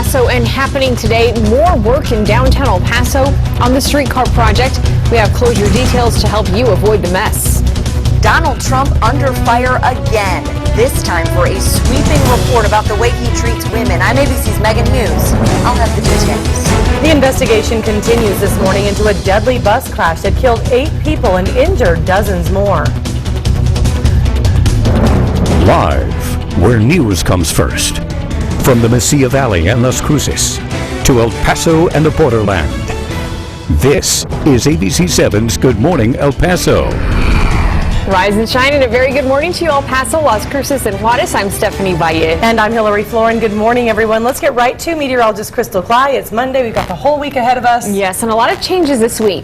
Paso and happening today. More work in downtown El Paso on the streetcar project. We have closure details to help you avoid the mess. Donald Trump under fire again, this time for a sweeping report about the way he treats women. I'm ABC's Megan Hughes. I'll have the details. The investigation continues this morning into a deadly bus crash that killed 8 people and injured dozens more. Live, where news comes first. From the Mesilla Valley and Las Cruces to El Paso and the borderland. This is ABC7's Good Morning El Paso. Rise and shine and a very good morning to you, El Paso, Las Cruces, and Juarez. I'm Stephanie Valle. And I'm Floren. Good morning, everyone. Let's get right to meteorologist Crystal Cly. It's Monday. We've got the whole week ahead of us. Yes, and a lot of changes this week.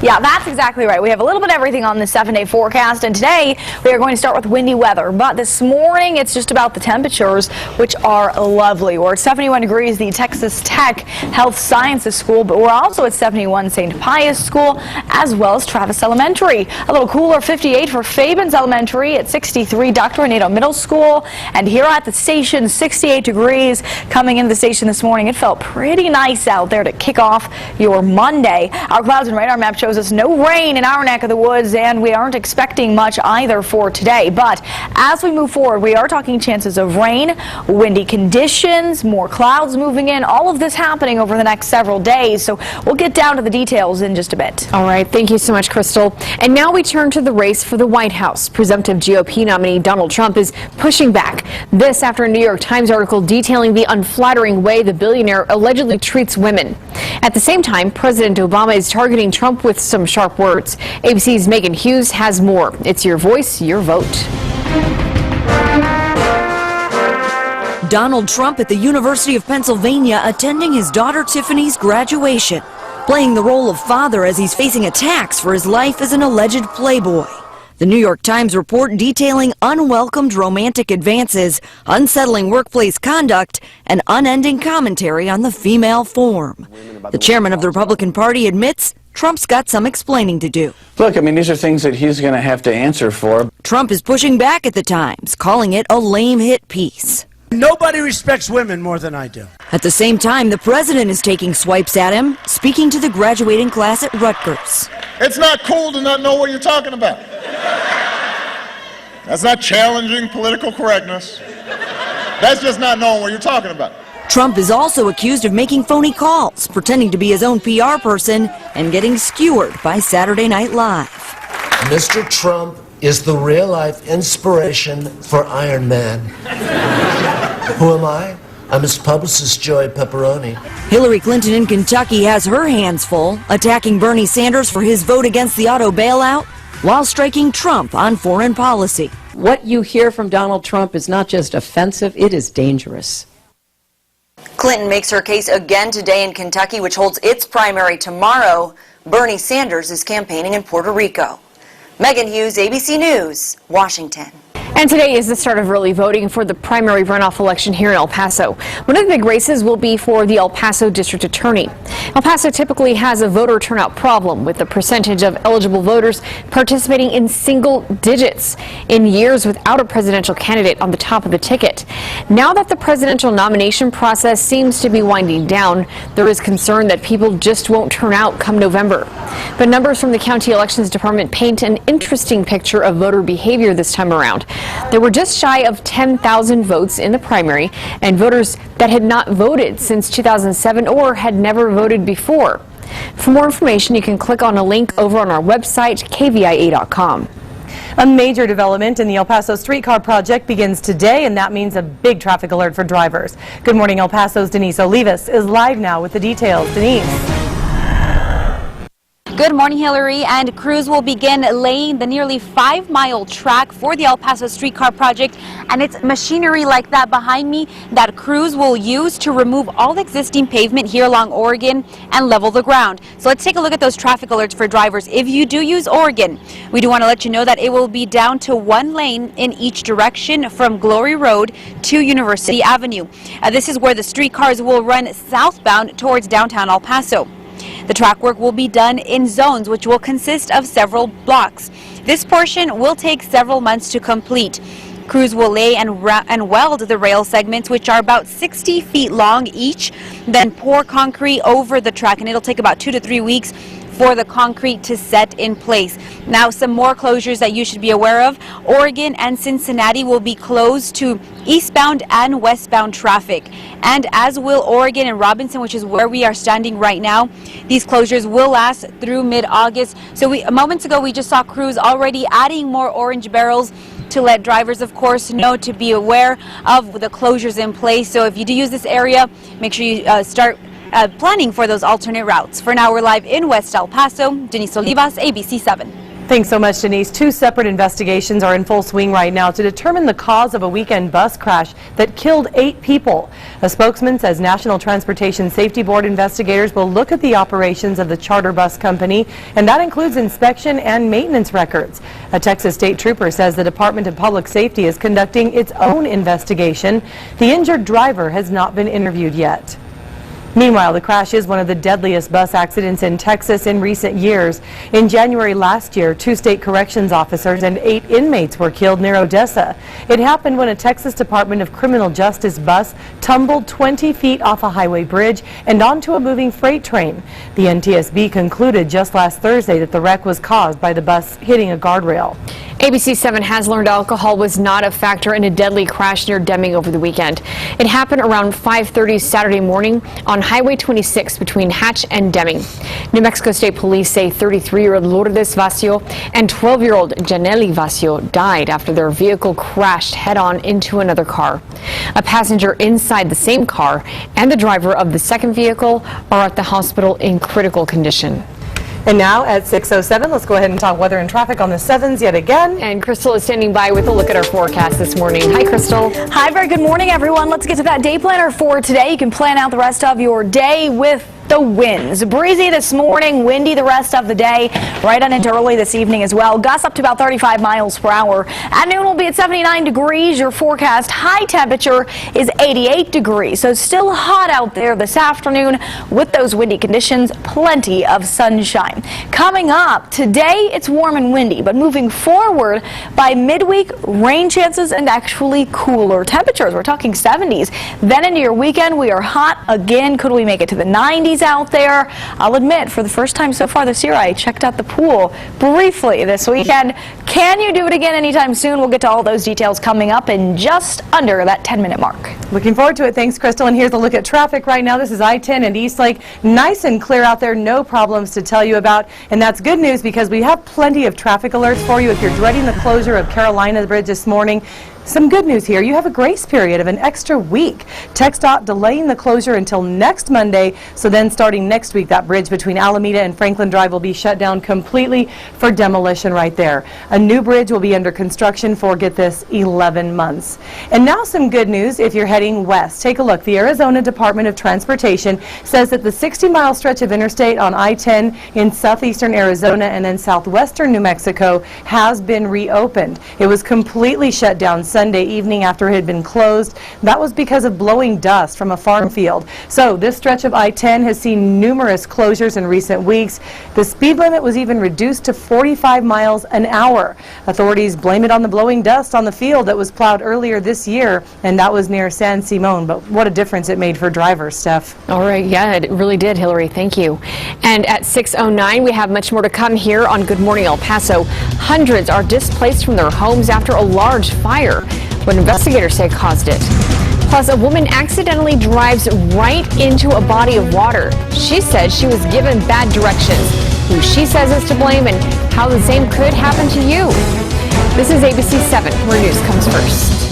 Yeah, that's exactly right. We have a little bit of everything on the 7-day forecast, and today we are going to start with windy weather. But this morning, it's just about the temperatures, which are lovely. We're at 71 degrees, the Texas Tech Health Sciences School, but we're also at 71 St. Pius School, as well as Travis Elementary. A little cooler, 58 for Fabens Elementary, at 63 Dr. Renato Middle School, and here at the station, 68 degrees. Coming into the station this morning, it felt pretty nice out there to kick off your Monday. Our clouds and radar map shows us no rain in our neck of the woods, and we aren't expecting much either for today. But as we move forward, we are talking chances of rain, windy conditions, more clouds moving in, all of this happening over the next several days. So we'll get down to the details in just a bit. All right, thank you so much, Crystal. And now we turn to the race for the White House. Presumptive GOP nominee Donald Trump is pushing back. This after a New York Times article detailing the unflattering way the billionaire allegedly treats women. At the same time, President Obama is targeting Trump with some sharp words. ABC's Megan Hughes has more. It's your voice, your vote. Donald Trump at the University of Pennsylvania attending his daughter Tiffany's graduation, playing the role of father as he's facing attacks for his life as an alleged playboy. The New York Times report detailing unwelcomed romantic advances, unsettling workplace conduct, and unending commentary on the female form. The chairman of the Republican Party admits Trump's got some explaining to do. Look, I mean, these are things that he's going to have to answer for. Trump is pushing back at the Times, calling it a lame hit piece. Nobody respects women more than I do. At the same time, the president is taking swipes at him, speaking to the graduating class at Rutgers. It's not cool to not know what you're talking about. That's not challenging political correctness. That's just not knowing what you're talking about. Trump is also accused of making phony calls, pretending to be his own PR person, and getting skewered by Saturday Night Live. Mr. Trump is the real-life inspiration for Iron Man. Who am I? I'm his publicist, Joey Pepperoni. Hillary Clinton in Kentucky has her hands full, attacking Bernie Sanders for his vote against the auto bailout, while striking Trump on foreign policy. What you hear from Donald Trump is not just offensive, it is dangerous. Clinton makes her case again today in Kentucky, which holds its primary tomorrow. Bernie Sanders is campaigning in Puerto Rico. Megan Hughes, ABC News, Washington. And today is the start of early voting for the primary runoff election here in El Paso. One of the big races will be for the El Paso District Attorney. El Paso typically has a voter turnout problem, with the percentage of eligible voters participating in single digits in years without a presidential candidate on the top of the ticket. Now that the presidential nomination process seems to be winding down, there is concern that people just won't turn out come November. But numbers from the County Elections Department paint an interesting picture of voter behavior this time around. There were just shy of 10,000 votes in the primary, and voters that had not voted since 2007 or had never voted before. For more information, you can click on a link over on our website, KVIA.com. A major development in the El Paso streetcar project begins today, and that means a big traffic alert for drivers. Good morning, El Paso's Denise Olivas is live now with the details. Denise. Good morning, Hillary, and crews will begin laying the nearly 5-mile track for the El Paso streetcar project, and it's machinery like that behind me that crews will use to remove all existing pavement here along Oregon and level the ground. So let's take a look at those traffic alerts for drivers. If you do use Oregon, we do want to let you know that it will be down to 1 lane in each direction from Glory Road to University Avenue. This is where the streetcars will run southbound towards downtown El Paso. The track work will be done in zones, which will consist of several blocks. This portion will take several months to complete. Crews will lay and weld the rail segments, which are about 60 feet long each, then pour concrete over the track, and it'll take about 2 to 3 weeks for the concrete to set in place. Now, some more closures that you should be aware of. Oregon and Cincinnati will be closed to eastbound and westbound traffic, and as will Oregon and Robinson, which is where we are standing right now. These closures will last through mid-August. So moments ago we just saw crews already adding more orange barrels to let drivers, of course, know to be aware of the closures in place. So if you do use this area, make sure you start planning for those alternate routes. For now, we're live in West El Paso. Denise Olivas, ABC 7. Thanks so much, Denise. 2 separate investigations are in full swing right now to determine the cause of a weekend bus crash that killed 8 people. A spokesman says National Transportation Safety Board investigators will look at the operations of the charter bus company, and that includes inspection and maintenance records. A Texas state trooper says the Department of Public Safety is conducting its own investigation. The injured driver has not been interviewed yet. Meanwhile, the crash is one of the deadliest bus accidents in Texas in recent years. In January last year, 2 state corrections officers and 8 inmates were killed near Odessa. It happened when a Texas Department of Criminal Justice bus tumbled 20 feet off a highway bridge and onto a moving freight train. The NTSB concluded just last Thursday that the wreck was caused by the bus hitting a guardrail. ABC 7 has learned alcohol was not a factor in a deadly crash near Deming over the weekend. It happened around 5:30 Saturday morning on Highway 26 between Hatch and Deming. New Mexico State Police say 33-year-old Lourdes Vacio and 12-year-old Janely Vacio died after their vehicle crashed head-on into another car. A passenger inside the same car and the driver of the second vehicle are at the hospital in critical condition. And now at 6:07, let's go ahead and talk weather and traffic on the 7s yet again. And Crystal is standing by with a look at our forecast this morning. Hi, Crystal. Hi, very good morning, everyone. Let's get to that day planner for today. You can plan out the rest of your day with the winds. Breezy this morning, windy the rest of the day, right on into early this evening as well. Gusts up to about 35 miles per hour. At noon, we'll be at 79 degrees. Your forecast high temperature is 88 degrees. So still hot out there this afternoon with those windy conditions, plenty of sunshine. Coming up today, it's warm and windy, but moving forward by midweek, rain chances and actually cooler temperatures. We're talking 70s. Then into your weekend, we are hot again. Could we make it to the 90s out there? I'll admit, for the first time so far this year, I checked out the pool briefly this weekend. Can you do it again anytime soon? We'll get to all those details coming up in just under that 10-minute mark. Looking forward to it. Thanks, Crystal. And here's a look at traffic right now. This is I-10 and Eastlake. Nice and clear out there. No problems to tell you about. And that's good news because we have plenty of traffic alerts for you if you're dreading the closure of Carolina Bridge this morning. Some good news here. You have a grace period of an extra week. TxDOT delaying the closure until next Monday. So then starting next week, that bridge between Alameda and Franklin Drive will be shut down completely for demolition right there. A new bridge will be under construction for, get this, 11 months. And now some good news if you're heading west. Take a look. The Arizona Department of Transportation says that the 60-mile stretch of interstate on I-10 in southeastern Arizona and then southwestern New Mexico has been reopened. It was completely shut down Sunday evening after it had been closed. That was because of blowing dust from a farm field. So this stretch of I-10 has seen numerous closures in recent weeks. The speed limit was even reduced to 45 miles an hour. Authorities blame it on the blowing dust on the field that was plowed earlier this year, and that was near San Simon. But what a difference it made for drivers, Steph. All right, yeah, it really did, Hillary. Thank you. And at 6:09, we have much more to come here on Good Morning El Paso. Hundreds are displaced from their homes after a large fire. What investigators say caused it. Plus, a woman accidentally drives right into a body of water. She says she was given bad directions. Who she says is to blame and how the same could happen to you. This is ABC 7, where news comes first.